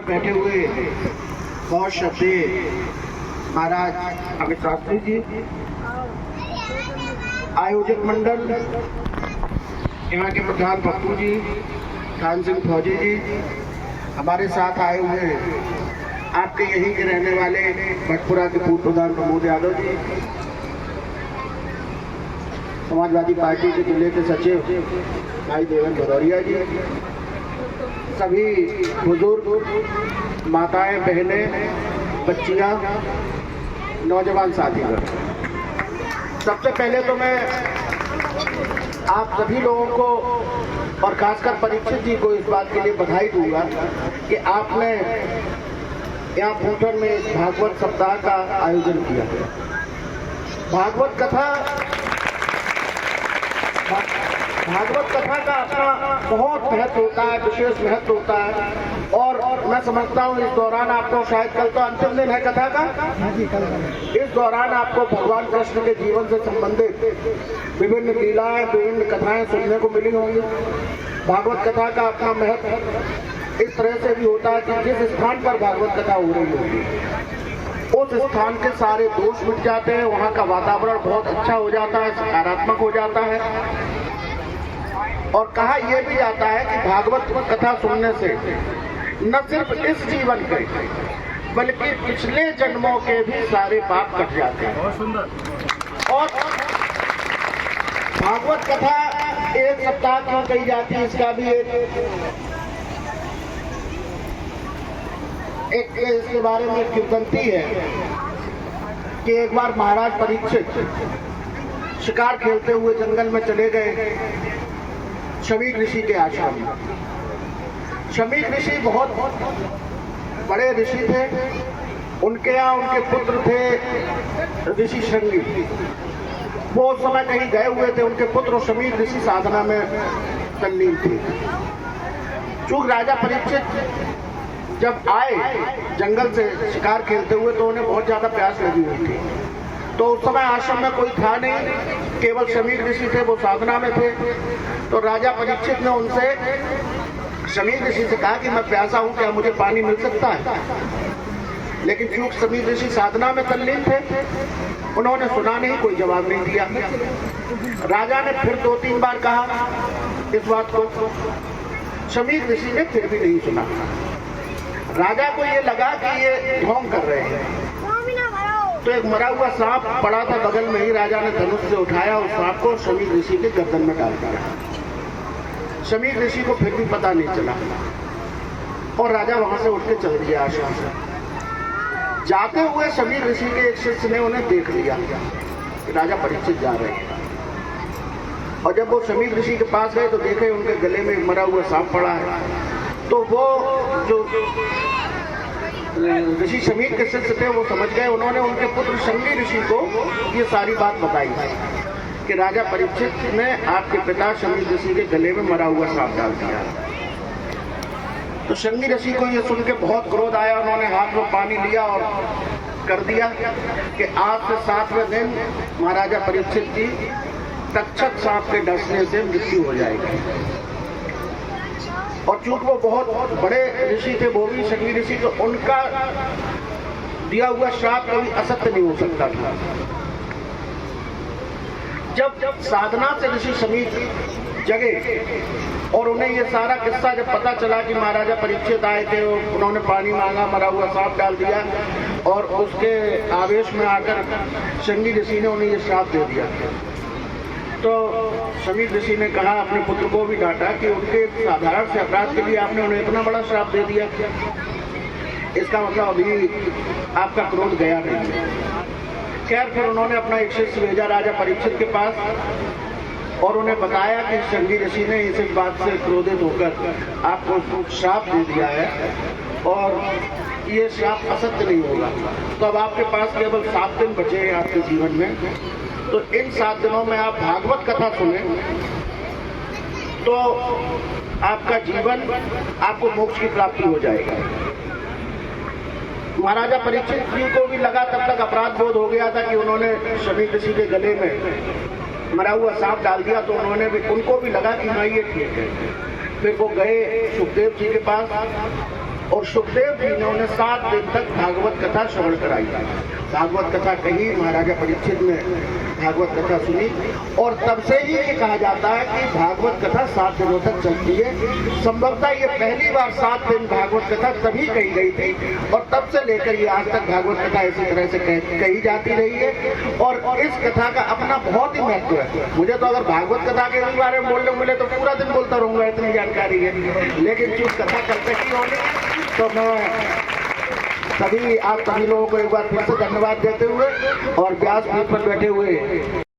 पर बैठे हुए बहुत श्रद्धेय महाराज अमित शास्त्री जी, आयोजक मंडल, यहाँ के प्रधान पप्पू जी, खान सिंह फौजी जी, हमारे साथ आए हुए आपके यहीं के रहने वाले भटपुरा के पूर्व प्रधान प्रमोद यादव जी, समाजवादी पार्टी के जिले के सचिव भाई देवेंद्र भदौरिया जी, सभी बुजुर्ग, माताएं, बहनें, बच्चियां, नौजवान साथीगण, सबसे पहले तो मैं आप सभी लोगों को और खासकर परीक्षित जी को इस बात के लिए बधाई दूंगा कि आपने यहाँ फूटन में भागवत सप्ताह का आयोजन किया। भागवत कथा का अपना बहुत महत्व होता है, विशेष महत्व होता है और मैं समझता हूँ इस दौरान आपको, शायद कल तो अंतिम दिन है कथा का, इस दौरान आपको भगवान कृष्ण के जीवन से संबंधित विभिन्न लीलाएं, विभिन्न कथाएं सुनने को मिली होंगी। भागवत कथा का अपना महत्व इस तरह से भी होता है कि जिस स्थान पर भागवत कथा हो रही होगी उस स्थान के सारे दोष मिट जाते हैं, वहाँ का वातावरण बहुत अच्छा हो जाता है, सकारात्मक हो जाता है। और कहा यह भी जाता है कि भागवत कथा सुनने से न सिर्फ इस जीवन के बल्कि पिछले जन्मों के भी सारे पाप कट जाते हैं। बहुत सुंदर। और भागवत कथा एक सप्ताह क्यों कही जाती है, इसका भी एक इसके बारे में किंवदंती है कि एक बार महाराज परीक्षित शिकार खेलते हुए जंगल में चले गए शमीक ऋषि के आश्रम में। शमीक ऋषि बहुत बड़े ऋषि थे, उनके यहाँ उनके पुत्र थे ऋषि शृंगी। वो उस समय कहीं गए हुए थे, उनके पुत्र शमीक ऋषि साधना में तल्लीन थे। चूंकि राजा परीक्षित जब आए जंगल से शिकार खेलते हुए तो उन्हें बहुत ज्यादा प्यास लगी हुई थी। तो उस समय आश्रम में कोई था नहीं, केवल शमीक ऋषि थे, वो साधना में थे। तो राजा परीक्षित ने उनसे शमीक ऋषि से कहा कि मैं प्यासा हूं, क्या मुझे पानी मिल सकता है? लेकिन चूंकि शमीक ऋषि साधना में तल्लीन थे, उन्होंने सुना नहीं, कोई जवाब नहीं दिया। राजा ने फिर 2-3 बार कहा इस बात को, शमीक ऋषि ने फिर भी नहीं सुना। राजा को ये लगा कि ये ढोंग कर रहे हैं। तो एक मरा हुआ सांप पड़ा था बगल में ही, राजा ने धनुष से उठाया उस सांप को शमीक ऋषि के गर्दन में डाल दिया। शमीक ऋषि को फिर भी पता नहीं चला और राजा वहां से उठ के चल दिया आश्रम से। जाते हुए शमीक ऋषि के एक शिष्य ने उन्हें देख लिया कि राजा परीक्षित जा रहे हैं, और जब वो शमीक ऋषि के पास गए तो देखे उनके गले में एक मरा हुआ सांप पड़ा है। तो वो जो ऋषि शमीक के शिष्य थे वो समझ गए। उन्होंने उनके पुत्र शंगी ऋषि को ये सारी बात बताई कि राजा परीक्षित ने आपके पिता शमीक ऋषि के गले में मरा हुआ सांप डाल दिया। तो शंगी ऋषि को ये सुन के बहुत क्रोध आया। उन्होंने हाथ में पानी लिया और कर दिया कि आज से 7वें दिन महाराजा परीक्षित की तक्षक सांप के डसने से मृत्यु हो जाएगी। और चूंकि वो बहुत बड़े ऋषि थे, वो भी शंगी ऋषि, तो उनका दिया हुआ श्राप कभी असत्य नहीं हो सकता था। जब साधना से ऋषि शमीक जगे और उन्हें ये सारा किस्सा जब पता चला कि महाराजा परीक्षित आए थे, उन्होंने पानी मांगा, मरा हुआ सांप डाल दिया, और उसके आवेश में आकर शंगी ऋषि ने उन्हें ये श्राप दे दिया। तो शमीक ऋषि ने कहा, अपने पुत्र को भी डांटा कि उनके साधारण से अपराध के लिए आपने उन्हें इतना बड़ा श्राप दे दिया। इसका मतलब अभी आपका क्रोध गया नहीं है। खैर, फिर उन्होंने अपना एक शिष्य भेजा राजा परीक्षित के पास और उन्हें बताया कि शंगी ऋषि ने इस बात से क्रोधित होकर आपको श्राप दे दिया है और ये श्राप असत्य नहीं होगा। तो अब आपके पास केवल 7 दिन बचे हैं आपके जीवन में, तो इन 7 दिनों में आप भागवत कथा सुने तो आपका जीवन, आपको मोक्ष की प्राप्ति हो जाएगा। महाराजा परीक्षित जी को भी लगा, तब तक अपराध बोध हो गया था कि उन्होंने शमीक ऋषि के गले में मरा हुआ सांप डाल दिया, तो उनको भी लगा कि हाँ ये ठीक है। फिर वो गए सुखदेव जी के पास और सुखदेव जी ने उन्हें 7 दिन तक भागवत कथा श्रवण कराई। भागवत कथा कही, महाराजा परीक्षित ने भागवत कथा सुनी और तब से ही ये कहा जाता है कि भागवत कथा 7 दिनों तक चलती है। संभवतः ये पहली बार 7 दिन भागवत कथा तभी कही गई थी और तब से लेकर ये आज तक भागवत कथा इसी तरह से कही जाती रही है। और इस कथा का अपना बहुत ही महत्व है। मुझे तो अगर भागवत कथा के बारे में बोलने मिले तो पूरा दिन बोलता रहूंगा, इतनी जानकारी है। लेकिन जो कथा करते ही होनी है तो मैं सभी आप सभी लोगों को एक बार फिर से धन्यवाद देते हुए और व्यासपीठ पर बैठे हुए